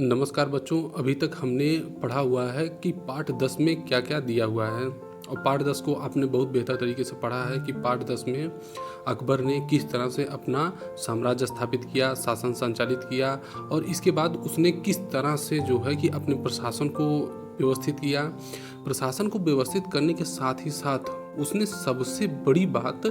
नमस्कार बच्चों, अभी तक हमने पढ़ा हुआ है कि पाठ 10 में क्या क्या दिया हुआ है। और पाठ 10 को आपने बहुत बेहतर तरीके से पढ़ा है कि पाठ 10 में अकबर ने किस तरह से अपना साम्राज्य स्थापित किया, शासन संचालित किया और इसके बाद उसने किस तरह से जो है कि अपने प्रशासन को व्यवस्थित किया। प्रशासन को व्यवस्थित करने के साथ ही साथ उसने सबसे बड़ी बात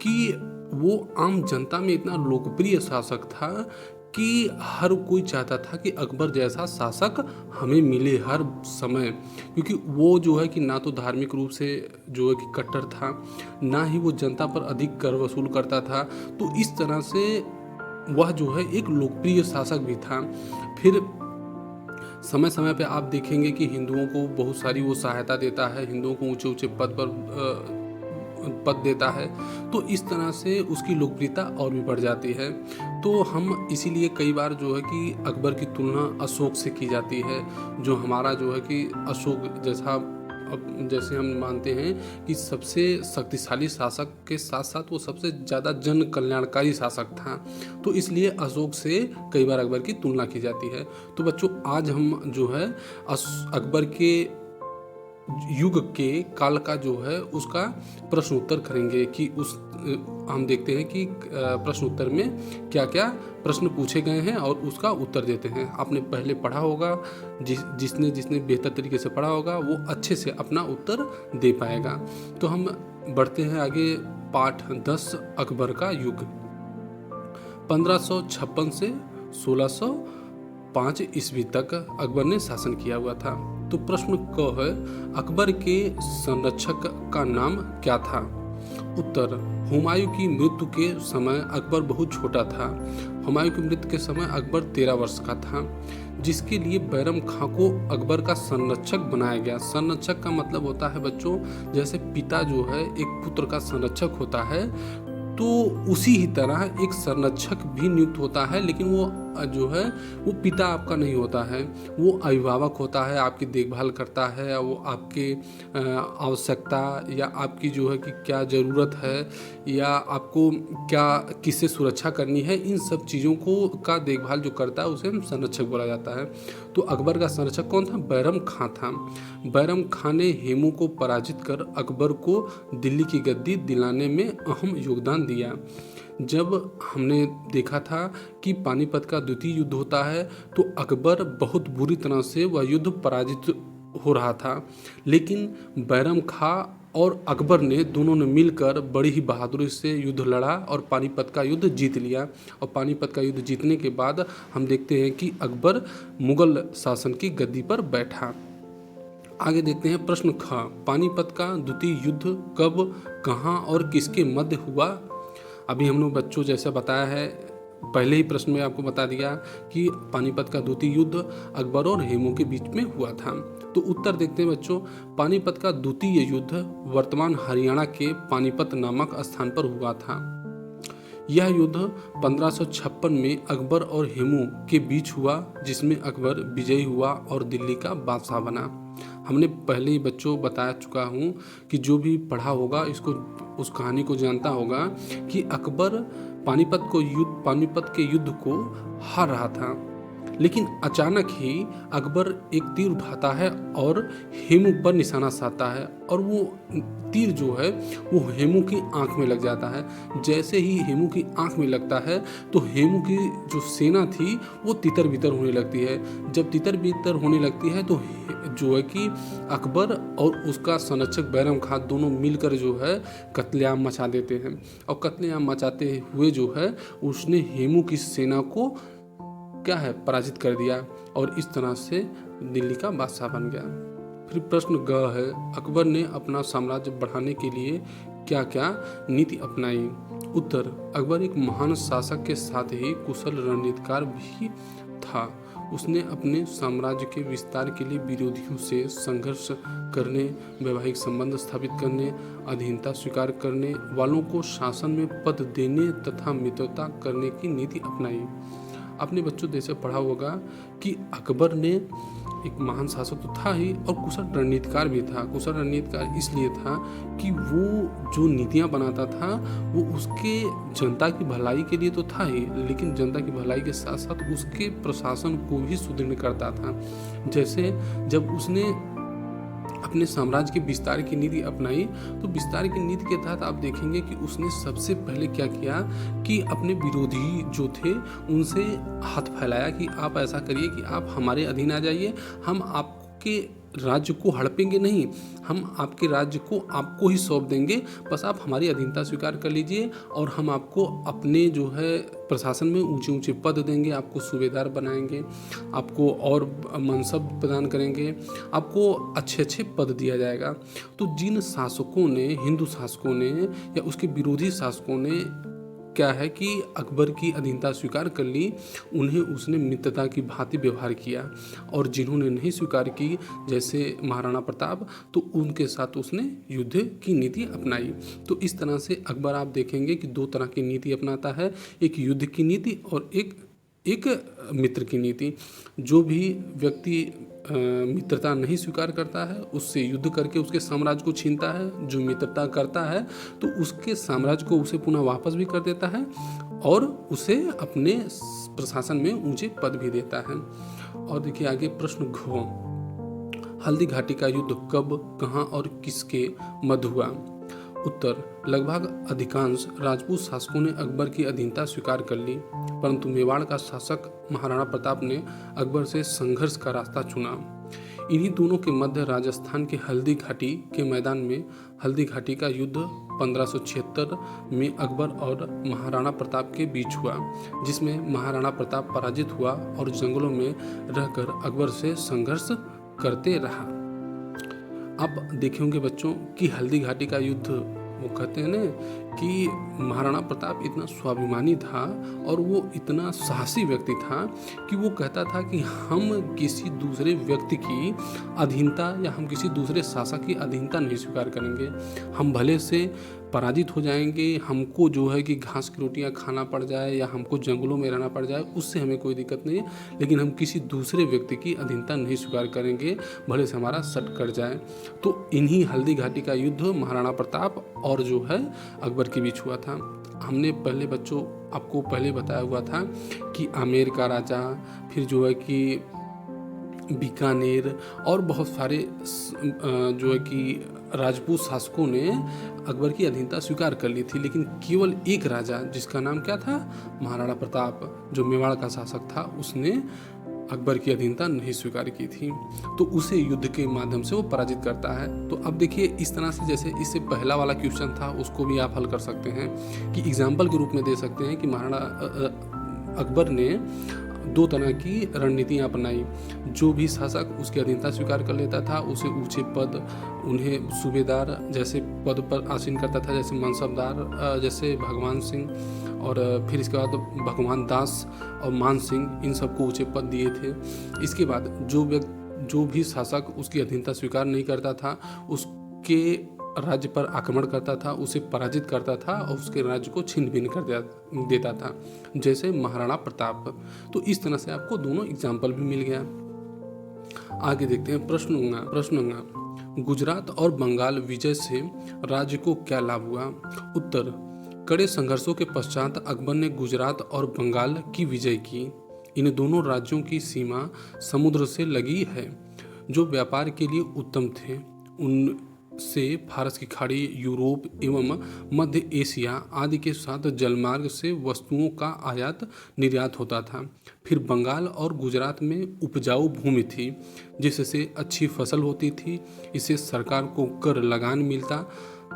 कि वो आम जनता में इतना लोकप्रिय शासक था कि हर कोई चाहता था कि अकबर जैसा शासक हमें मिले हर समय, क्योंकि वो जो है कि ना तो धार्मिक रूप से जो है कि कट्टर था, ना ही वो जनता पर अधिक कर वसूल करता था। तो इस तरह से वह जो है एक लोकप्रिय शासक भी था। फिर समय समय पे आप देखेंगे कि हिंदुओं को बहुत सारी वो सहायता देता है, हिंदुओं को ऊंचे ऊंचे पद देता है। तो इस तरह से उसकी लोकप्रियता और भी बढ़ जाती है। तो हम इसीलिए कई बार जो है कि अकबर की तुलना अशोक से की जाती है, जो हमारा जो है कि अशोक जैसा, अब जैसे हम मानते हैं कि सबसे शक्तिशाली शासक के साथ साथ वो सबसे ज़्यादा जन कल्याणकारी शासक था, तो इसलिए अशोक से कई बार अकबर की तुलना की जाती है। तो बच्चों, आज हम जो है अकबर के युग के काल का जो है उसका प्रश्न उत्तर करेंगे कि हम देखते हैं कि प्रश्न उत्तर में क्या क्या प्रश्न पूछे गए हैं और उसका उत्तर देते हैं। आपने पहले पढ़ा होगा, जिसने बेहतर तरीके से पढ़ा होगा वो अच्छे से अपना उत्तर दे पाएगा। तो हम बढ़ते हैं आगे। पाठ 10 अकबर का युग 1556 से 1605 ईस्वी तक अकबर ने शासन किया हुआ था। तो प्रश्न क है, अकबर के संरक्षक का नाम क्या था? उत्तर, हुमायूं की मृत्यु के समय अकबर बहुत छोटा था। हुमायूं की मृत्यु के समय अकबर 13 वर्ष का था, जिसके लिए बैरम खां को अकबर का संरक्षक बनाया गया। संरक्षक का मतलब होता है बच्चों, जैसे पिता जो है एक पुत्र का संरक्षक होता है, तो उसी ही तरह एक संरक्षक भी नियुक्त होता है, लेकिन वो जो है वो पिता आपका नहीं होता है, वो अभिभावक होता है, आपकी देखभाल करता है, वो आपके आवश्यकता या आपकी जो है कि क्या ज़रूरत है या आपको क्या किससे सुरक्षा करनी है, इन सब चीज़ों को का देखभाल जो करता है उसे संरक्षक बोला जाता है। तो अकबर का संरक्षक कौन था? बैरम खां था। बैरम खां ने हेमू को पराजित कर अकबर को दिल्ली की गद्दी दिलाने में अहम योगदान दिया। जब हमने देखा था कि पानीपत का द्वितीय युद्ध होता है, तो अकबर बहुत बुरी तरह से वह युद्ध पराजित हो रहा था, लेकिन बैरम खां और अकबर ने दोनों ने मिलकर बड़ी ही बहादुरी से युद्ध लड़ा और पानीपत का युद्ध जीत लिया। और पानीपत का युद्ध जीतने के बाद हम देखते हैं कि अकबर मुगल शासन की गद्दी पर बैठा। आगे देखते हैं प्रश्न ख, पानीपत का द्वितीय युद्ध कब, कहाँ और किसके मध्य हुआ? अभी हमने बच्चों जैसा बताया है, पहले ही प्रश्न में आपको बता दिया कि पानीपत का द्वितीय युद्ध अकबर और हेमू के बीच में हुआ था। तो उत्तर देखते हैं बच्चों, पानीपत का द्वितीय युद्ध वर्तमान हरियाणा के पानीपत नामक स्थान पर हुआ था। यह युद्ध 1556 में अकबर और हेमू के बीच हुआ, जिसमें अकबर विजयी हुआ और दिल्ली का बादशाह बना। हमने पहले ही बच्चों बता चुका हूँ कि जो भी पढ़ा होगा इसको, उस कहानी को जानता होगा कि अकबर पानीपत के युद्ध को हार रहा था, लेकिन अचानक ही अकबर एक तीर उठाता है और हेमू पर निशाना साधता है, और वो तीर जो है वो हेमू की आंख में लग जाता है। जैसे ही हेमू की आंख में लगता है तो हेमू की जो सेना थी वो तितर बितर होने लगती है। जब तितर बितर होने लगती है तो जो है कि अकबर और उसका संरक्षक बैरम खां दोनों मिलकर जो है कत्लेआम मचा देते हैं, और कत्लेआम मचाते हुए जो है उसने हेमू की सेना को क्या है पराजित कर दिया, और इस तरह से दिल्ली का बादशाह बन गया। फिर प्रश्न ग है, अकबर ने अपना साम्राज्य बढ़ाने के लिए क्या क्या नीति अपनाई? उत्तर, अकबर एक महान शासक के साथ ही कुशल रणनीतिकार भी था। उसने अपने साम्राज्य के विस्तार के लिए विरोधियों से संघर्ष करने, वैवाहिक संबंध स्थापित करने, अधीनता स्वीकार करने वालों को शासन में पद देने तथा मित्रता करने की नीति अपनाई। आपने बच्चों जैसे पढ़ा होगा कि अकबर ने एक महान शासक तो था ही और कुशल रणनीतिकार भी था। कुशल रणनीतिकार इसलिए था कि वो जो नीतियाँ बनाता था वो उसके जनता की भलाई के लिए तो था ही, लेकिन जनता की भलाई के साथ साथ उसके प्रशासन को भी सुदृढ़ करता था। जैसे जब उसने अपने साम्राज्य के विस्तार की नीति अपनाई, तो विस्तार की नीति के तहत आप देखेंगे कि उसने सबसे पहले क्या किया कि अपने विरोधी जो थे उनसे हाथ फैलाया कि आप ऐसा करिए कि आप हमारे अधीन आ जाइए, हम आपके राज्य को हड़पेंगे नहीं, हम आपके राज्य को आपको ही सौंप देंगे, बस आप हमारी अधीनता स्वीकार कर लीजिए और हम आपको अपने जो है प्रशासन में ऊंचे ऊंचे पद देंगे, आपको सूबेदार बनाएंगे, आपको और मनसब प्रदान करेंगे, आपको अच्छे अच्छे पद दिया जाएगा। तो जिन शासकों ने, हिंदू शासकों ने या उसके विरोधी शासकों ने क्या है कि अकबर की अधीनता स्वीकार कर ली, उन्हें उसने मित्रता की भांति व्यवहार किया, और जिन्होंने नहीं स्वीकार की जैसे महाराणा प्रताप, तो उनके साथ उसने युद्ध की नीति अपनाई। तो इस तरह से अकबर आप देखेंगे कि दो तरह की नीति अपनाता है, एक युद्ध की नीति और एक मित्र की नीति। जो भी व्यक्ति मित्रता नहीं स्वीकार करता है उससे युद्ध करके उसके साम्राज्य को छीनता है, जो मित्रता करता है तो उसके साम्राज्य को उसे पुनः वापस भी कर देता है और उसे अपने प्रशासन में ऊंचे पद भी देता है। और देखिए आगे प्रश्न घ, हल्दी घाटी का युद्ध कब, कहाँ और किसके मध्य हुआ? उत्तर, लगभग अधिकांश राजपूत शासकों ने अकबर की अधीनता स्वीकार कर ली, परंतु मेवाड़ का शासक महाराणा प्रताप ने अकबर से संघर्ष का रास्ता चुना। इन्हीं दोनों के मध्य राजस्थान के हल्दी घाटी के मैदान में हल्दी घाटी का युद्ध 1576 में अकबर और महाराणा प्रताप के बीच हुआ, जिसमें महाराणा प्रताप पराजित हुआ और जंगलों में रहकर अकबर से संघर्ष करते रहा। आप देखे होंगे बच्चों कि हल्दी घाटी का युद्ध, वो कहते हैं ना कि महाराणा प्रताप इतना स्वाभिमानी था और वो इतना साहसी व्यक्ति था कि वो कहता था कि हम किसी दूसरे व्यक्ति की अधीनता या हम किसी दूसरे शासक की अधीनता नहीं स्वीकार करेंगे। हम भले से पराजित हो जाएंगे, हमको जो है कि घास की रोटियां खाना पड़ जाए या हमको जंगलों में रहना पड़ जाए, उससे हमें कोई दिक्कत नहीं है, लेकिन हम किसी दूसरे व्यक्ति की अधीनता नहीं स्वीकार करेंगे, भले से हमारा सट कट जाए। तो इन्हीं हल्दी घाटी का युद्ध महाराणा प्रताप और जो है अकबर के बीच हुआ था। हमने पहले बच्चों आपको पहले बताया हुआ था कि आमेर का राजा, फिर जो है कि बीकानेर और बहुत सारे जो है कि राजपूत शासकों ने अकबर की अधीनता स्वीकार कर ली थी, लेकिन केवल एक राजा जिसका नाम क्या था, महाराणा प्रताप, जो मेवाड़ का शासक था, उसने अकबर की अधीनता नहीं स्वीकार की थी, तो उसे युद्ध के माध्यम से वो पराजित करता है। तो अब देखिए इस तरह से, जैसे इससे पहला वाला क्वेश्चन था उसको भी आप हल कर सकते हैं कि एग्जाम्पल के रूप में दे सकते हैं कि महाराणा अकबर ने दो तरह की रणनीतियाँ अपनाई। जो भी शासक उसकी अधीनता स्वीकार कर लेता था उसे ऊंचे पद, उन्हें सूबेदार जैसे पद पर आसीन करता था, जैसे मनसबदार जैसे भगवान सिंह, और फिर इसके बाद भगवान दास और मान सिंह, इन सबको ऊंचे पद दिए थे। इसके बाद जो भी शासक उसकी अधीनता स्वीकार नहीं करता था उसके राज्य पर आक्रमण करता था, उसे पराजित करता था और उसके राज्य को छिन्न भिन्न कर देता था, जैसे महाराणा प्रताप। तो इस तरह से आपको दोनों एग्जाम्पल भी मिल गया। आगे देखते हैं प्रश्न, गुजरात और बंगाल विजय से राज्य को क्या लाभ हुआ? उत्तर, कड़े संघर्षों के पश्चात अकबर ने गुजरात और बंगाल की विजय की। इन दोनों राज्यों की सीमा समुद्र से लगी है, जो व्यापार के लिए उत्तम थे। उनसे फारस की खाड़ी, यूरोप एवं मध्य एशिया आदि के साथ जलमार्ग से वस्तुओं का आयात निर्यात होता था। फिर बंगाल और गुजरात में उपजाऊ भूमि थी, जिससे अच्छी फसल होती थी। इससे सरकार को कर लगान मिलता,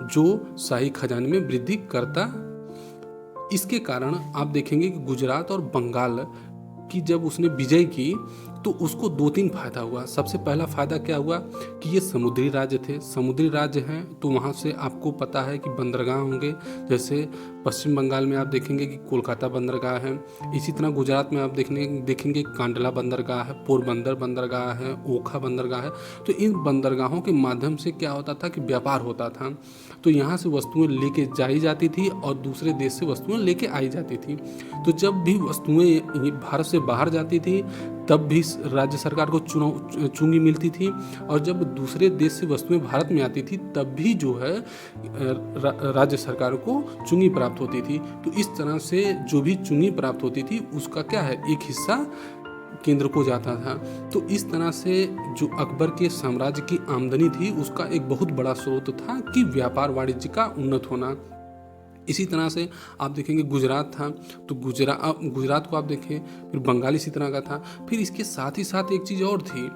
जो शाही खजाने में वृद्धि करता। इसके कारण आप देखेंगे कि गुजरात और बंगाल की जब उसने विजय की तो उसको दो तीन फायदा हुआ। सबसे पहला फायदा क्या हुआ कि ये समुद्री राज्य थे, समुद्री राज्य हैं तो वहाँ से आपको पता है कि बंदरगाह होंगे। जैसे पश्चिम बंगाल में आप देखेंगे कि कोलकाता बंदरगाह है, इसी तरह गुजरात में आप देखेंगे कांडला बंदरगाह है, पोरबंदर बंदरगाह है, ओखा बंदरगाह है। तो इन बंदरगाहों के माध्यम से क्या होता था कि व्यापार होता था, तो यहाँ से वस्तुएं लेके जाई जाती थी और दूसरे देश से वस्तुएं लेके आई जाती थी। तो जब भी वस्तुएं भारत से बाहर जाती थी तब भी राज्य सरकार को चुंगी मिलती थी, और जब दूसरे देश से वस्तुएं भारत में आती थी तब भी जो है राज्य सरकार को चुंगी प्राप्त होती थी। तो इस तरह से जो भी चुंगी प्राप्त होती थी उसका क्या है, एक हिस्सा केंद्र को जाता था। तो इस तरह से जो अकबर के साम्राज्य की आमदनी थी उसका एक बहुत बड़ा स्रोत था कि व्यापार वाणिज्य का उन्नत होना। इसी तरह से आप देखेंगे गुजरात था, तो गुजरात को आप देखें, फिर बंगाल इसी तरह का था। फिर इसके साथ ही साथ एक चीज़ और थी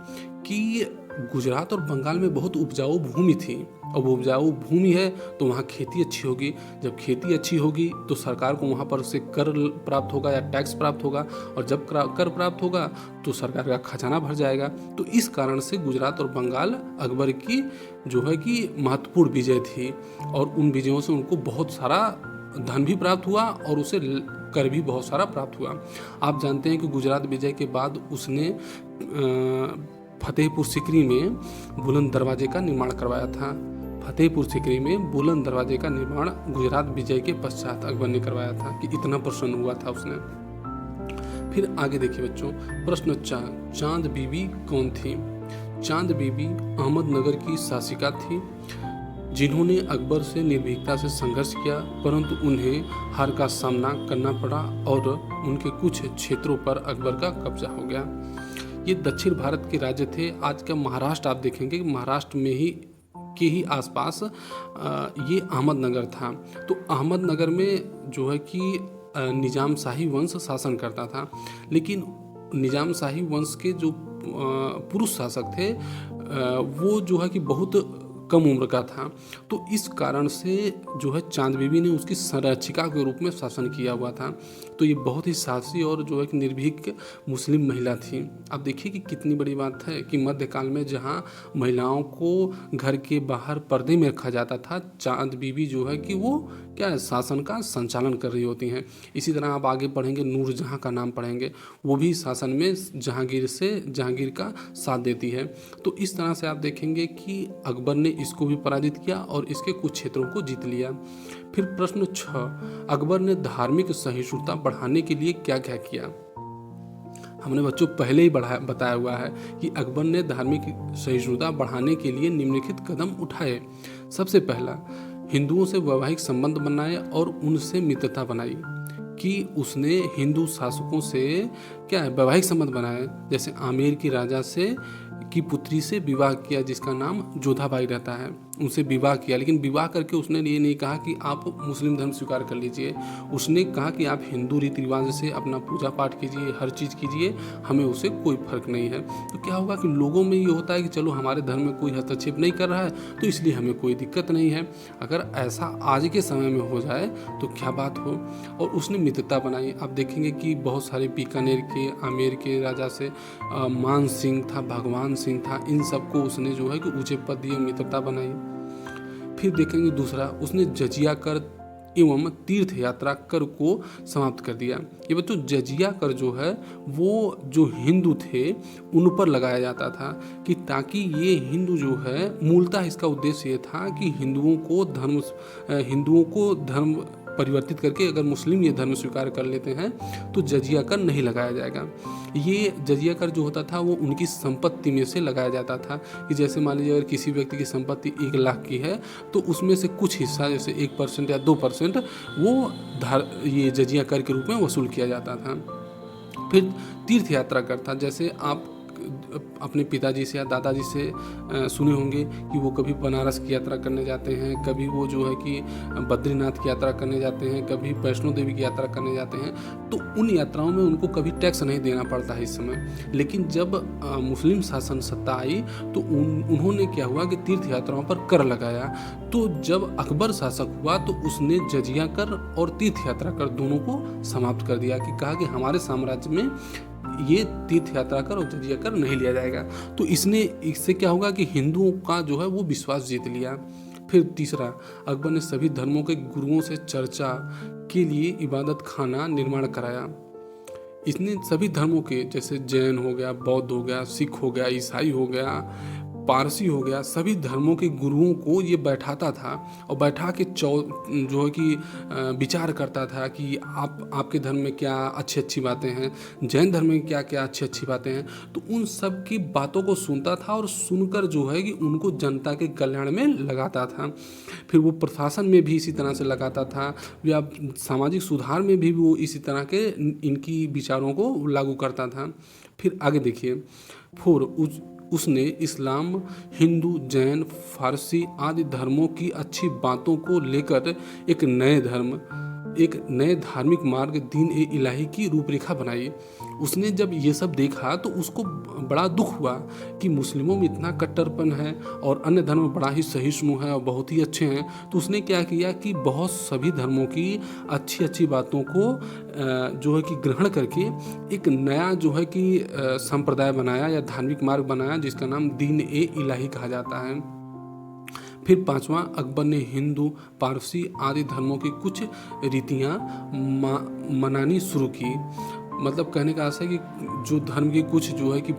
कि गुजरात और बंगाल में बहुत उपजाऊ भूमि थी, और वो उपजाऊ भूमि है तो वहाँ खेती अच्छी होगी। जब खेती अच्छी होगी तो सरकार को वहाँ पर से कर प्राप्त होगा या टैक्स प्राप्त होगा, और जब कर प्राप्त होगा तो सरकार का खजाना भर जाएगा। तो इस कारण से गुजरात और बंगाल अकबर की जो है कि महत्वपूर्ण विजय थी, और उन विजयों से उनको बहुत सारा धन भी प्राप्त हुआ और उसे कर भी बहुत सारा प्राप्त हुआ। आप जानते हैं कि गुजरात विजय के बाद उसने फतेहपुर सीकरी में बुलंद दरवाजे का निर्माण करवाया था। फतेहपुर सीकरी में बुलंद दरवाजे का निर्माण गुजरात विजय के पश्चात अकबर ने करवाया था, कि इतना प्रसन्न हुआ था उसने। फिर आगे देखिए बच्चों, प्रश्न 4, चांद बीबी कौन थी? चांद बीबी अहमदनगर की शासिका थी जिन्होंने अकबर से निर्भीकता से संघर्ष किया, परंतु उन्हें हार का सामना करना पड़ा और उनके कुछ क्षेत्रों पर अकबर का कब्जा हो गया। ये दक्षिण भारत के राज्य थे। आज का महाराष्ट्र आप देखेंगे, महाराष्ट्र में ही के ही आसपास ये अहमदनगर था। तो अहमदनगर में जो है कि निजाम शाही वंश शासन करता था, लेकिन निजाम शाही वंश के जो पुरुष शासक थे वो जो है कि बहुत कम उम्र का था। तो इस कारण से जो है चांद बीबी ने उसकी संरक्षिका के रूप में शासन किया हुआ था। तो ये बहुत ही साहसी और जो है कि निर्भीक मुस्लिम महिला थी। अब देखिए कि कितनी बड़ी बात है कि मध्यकाल में जहाँ महिलाओं को घर के बाहर पर्दे में रखा जाता था, चांद बीबी जो है कि वो क्या है, शासन का संचालन कर रही होती हैं। इसी तरह आप आगे पढ़ेंगे, नूरजहाँ का नाम पढ़ेंगे, वो भी शासन में जहांगीर का साथ देती है। तो इस तरह से आप देखेंगे कि अकबर ने इसको भी पराजित किया और इसके कुछ क्षेत्रों को जीत लिया। फिर प्रश्न 6, अकबर ने धार्मिक सहिष्णुता बढ़ाने के लिए क्या क्या किया? हमने बच्चों पहले ही बताया हुआ है कि अकबर ने धार्मिक सहिष्णुता बढ़ाने के लिए निम्नलिखित कदम उठाए। सबसे पहला, हिंदुओं से वैवाहिक संबंध बनाए और उनसे मित्रता बनाई, कि उसने हिंदू शासकों से क्या है, वैवाहिक संबंध बनाए। जैसे आमेर की राजा से की पुत्री से विवाह किया जिसका नाम जोधाबाई रहता है, उनसे विवाह किया। लेकिन विवाह करके उसने ये नहीं कहा कि आप मुस्लिम धर्म स्वीकार कर लीजिए, उसने कहा कि आप हिंदू रीति रिवाज से अपना पूजा पाठ कीजिए, हर चीज़ कीजिए, हमें उससे कोई फर्क नहीं है। तो क्या होगा कि लोगों में ये होता है कि चलो हमारे धर्म में कोई हस्तक्षेप नहीं कर रहा है तो इसलिए हमें कोई दिक्कत नहीं है। अगर ऐसा आज के समय में हो जाए तो क्या बात हो। और उसने मित्रता बनाई। आप देखेंगे कि बहुत सारे बीकानेर के, आमेर के राजा से मान सिंह था, भगवान सिंह था, इन सबको उसने जो है कि ऊंचे पद दिए, मित्रता बनाई। फिर देखेंगे दूसरा, उसने जजिया कर एवं तीर्थ यात्रा कर को समाप्त कर दिया। ये बच्चों जजिया कर जो है वो जो हिंदू थे उन पर लगाया जाता था, कि ताकि ये हिंदू जो है, मूलतः इसका उद्देश्य ये था कि हिंदुओं को धर्म परिवर्तित करके अगर मुस्लिम ये धर्म स्वीकार कर लेते हैं तो जजिया कर नहीं लगाया जाएगा। ये जजिया कर जो होता था वो उनकी संपत्ति में से लगाया जाता था, कि जैसे मान लीजिए अगर किसी व्यक्ति की संपत्ति 1 लाख की है तो उसमें से कुछ हिस्सा जैसे 1% या 2% वो ये जजिया कर के रूप में वसूल किया जाता था। फिर तीर्थ यात्रा कर था, जैसे आप अपने पिताजी से या दादाजी से सुने होंगे कि वो कभी बनारस की यात्रा करने जाते हैं, कभी वो जो है कि बद्रीनाथ की यात्रा करने जाते हैं, कभी वैष्णो देवी की यात्रा करने जाते हैं। तो उन यात्राओं में उनको कभी टैक्स नहीं देना पड़ता है इस समय। लेकिन जब मुस्लिम शासन सत्ता आई तो उन्होंने क्या हुआ कि तीर्थ यात्राओं पर कर लगाया। तो जब अकबर शासक हुआ तो उसने जजिया कर और तीर्थ यात्रा कर दोनों को समाप्त कर दिया, कि कहा कि हमारे साम्राज्य में ये तीर्थ यात्रा कर और जजिया कर नहीं लिया जाएगा। तो इससे क्या होगा कि हिंदुओं का जो है वो विश्वास जीत लिया। फिर तीसरा, अकबर ने सभी धर्मों के गुरुओं से चर्चा के लिए इबादत खाना निर्माण कराया। इसने सभी धर्मों के, जैसे जैन हो गया, बौद्ध हो गया, सिख हो गया, ईसाई हो गया, पारसी हो गया, सभी धर्मों के गुरुओं को ये बैठाता था और बैठा के जो है कि विचार करता था कि आपके धर्म में क्या अच्छी अच्छी बातें हैं, जैन धर्म में क्या क्या अच्छी अच्छी बातें हैं। तो उन सब की बातों को सुनता था और सुनकर जो है कि उनको जनता के कल्याण में लगाता था। फिर वो प्रशासन में भी इसी तरह से लगाता था, या सामाजिक सुधार में भी वो इसी तरह के इनकी विचारों को लागू करता था। फिर आगे देखिए, फिर उसने इस्लाम, हिंदू, जैन, फारसी आदि धर्मों की अच्छी बातों को लेकर एक नए धार्मिक मार्ग दीन ए इलाही की रूपरेखा बनाई। उसने जब ये सब देखा तो उसको बड़ा दुख हुआ कि मुस्लिमों में इतना कट्टरपन है और अन्य धर्म बड़ा ही सहिष्णु है और बहुत ही अच्छे हैं। तो उसने क्या किया कि बहुत सभी धर्मों की अच्छी अच्छी बातों को जो है कि ग्रहण करके एक नया जो है कि संप्रदाय बनाया या धार्मिक मार्ग बनाया, जिसका नाम दीन ए इलाही कहा जाता है। फिर पांचवा, अकबर ने हिंदू, पारसी आदि धर्मों की कुछ रीतियाँ मनानी शुरू की। मतलब कहने का आशा है कि जो धर्म की कुछ जो है कि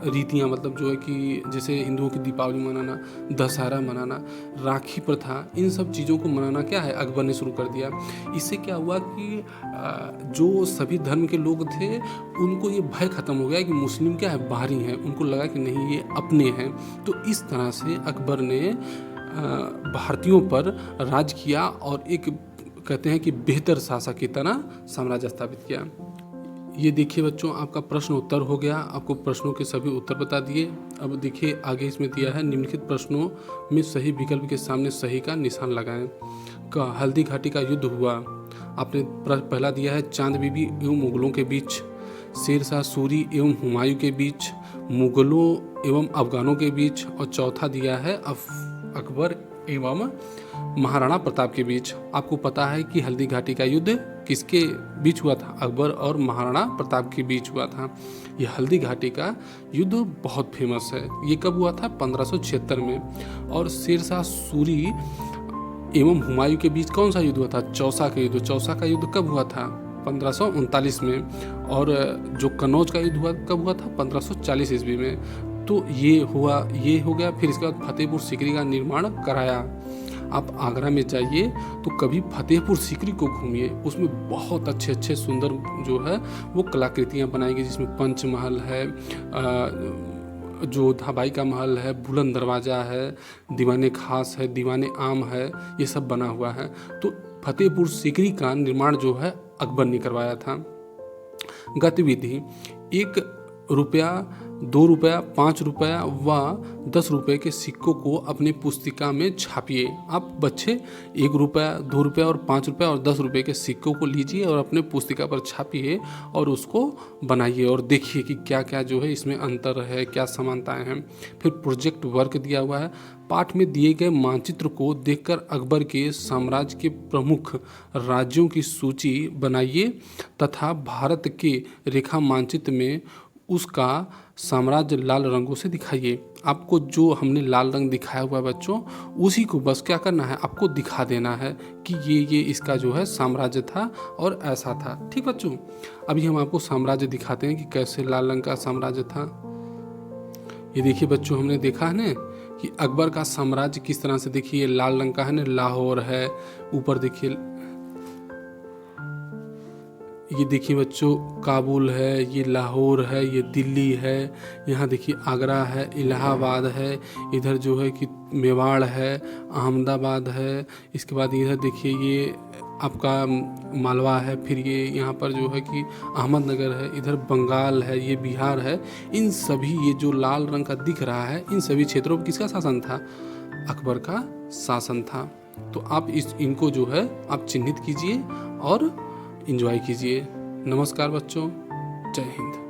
रीतियाँ, मतलब जो है कि जैसे हिंदुओं की दीपावली मनाना, दशहरा मनाना, राखी प्रथा, इन सब चीज़ों को मनाना क्या है अकबर ने शुरू कर दिया। इससे क्या हुआ कि जो सभी धर्म के लोग थे उनको ये भय ख़त्म हो गया कि मुस्लिम क्या है, बाहरी हैं। उनको लगा कि नहीं, ये अपने हैं। तो इस तरह से अकबर ने भारतीयों पर राज किया और एक कहते हैं कि बेहतर शासक की तरह साम्राज्य स्थापित किया। ये देखिए बच्चों, आपका प्रश्न उत्तर हो गया। आपको प्रश्नों के सभी उत्तर बता दिए। अब देखिए आगे इसमें दिया है, निम्नलिखित प्रश्नों में सही विकल्प के सामने सही का निशान लगाएं। का हल्दी घाटी का युद्ध हुआ। आपने पहला दिया है चांद बीबी एवं मुगलों के बीच, शेर शाह सूरी एवं हुमायूं के बीच, मुगलों एवं अफगानों के बीच, और चौथा दिया है अकबर एवं महाराणा प्रताप के बीच। आपको पता है कि हल्दी घाटी का युद्ध किसके बीच हुआ था? अकबर और महाराणा प्रताप के बीच हुआ था। यह हल्दी घाटी का युद्ध बहुत फेमस है। ये कब हुआ था? 1576 में। और शेर शाह सूरी एवं हुमायूं के बीच कौन सा युद्ध हुआ था? चौसा का युद्ध। चौसा का युद्ध कब हुआ था? 1539 में। और जो कन्नौज का युद्ध हुआ कब हुआ था? 1540 ईस्वी में। तो ये हो गया। फिर इसके बाद फतेहपुर सीकरी का निर्माण कराया। आप आगरा में जाइए तो कभी फतेहपुर सीकरी को घूमिए, उसमें बहुत अच्छे अच्छे सुंदर जो है वो कलाकृतियाँ बनाई गई, जिसमें पंचमहल है, जो धाबाई का महल है, बुलंद दरवाज़ा है, दीवाने खास है, दीवाने आम है, ये सब बना हुआ है। तो फतेहपुर सीकरी का निर्माण जो है अकबर ने करवाया था। गतिविधि: 1 रुपया, 2 रुपया, 5 रुपया व 10 रुपये के सिक्कों को अपनी पुस्तिका में छापिए। आप बच्चे 1 रुपया, 2 रुपया और 5 रुपया और 10 रुपये के सिक्कों को लीजिए और अपने पुस्तिका पर छापिए और उसको बनाइए और देखिए कि क्या क्या जो है इसमें अंतर है, क्या समानताएं हैं। फिर प्रोजेक्ट वर्क दिया हुआ है। पाठ में दिए गए मानचित्र को देखकर अकबर के साम्राज्य के प्रमुख राज्यों की सूची बनाइए तथा भारत के रेखा मानचित्र में उसका साम्राज्य लाल रंगों से दिखाइए। आपको जो हमने लाल रंग दिखाया हुआ है बच्चों, उसी को बस क्या करना है, आपको दिखा देना है कि ये इसका जो है साम्राज्य था और ऐसा था। ठीक बच्चों, अभी हम आपको साम्राज्य दिखाते हैं कि कैसे लाल रंग का साम्राज्य था। ये देखिए बच्चों, हमने देखा है ना कि अकबर का साम्राज्य किस तरह से, देखिए लाल रंग का है ना, लाहौर है, ऊपर देखिए ये देखिए बच्चों काबुल है, ये लाहौर है, ये दिल्ली है, यहाँ देखिए आगरा है, इलाहाबाद है, इधर जो है कि मेवाड़ है, अहमदाबाद है, इसके बाद इधर देखिए ये आपका मालवा है, फिर ये यहाँ पर जो है कि अहमदनगर है, इधर बंगाल है, ये बिहार है। इन सभी ये जो लाल रंग का दिख रहा है, इन सभी क्षेत्रों पर किसका शासन था? अकबर का शासन था। तो आप इनको जो है आप चिन्हित कीजिए और एंजॉय कीजिए। नमस्कार बच्चों, जय हिंद।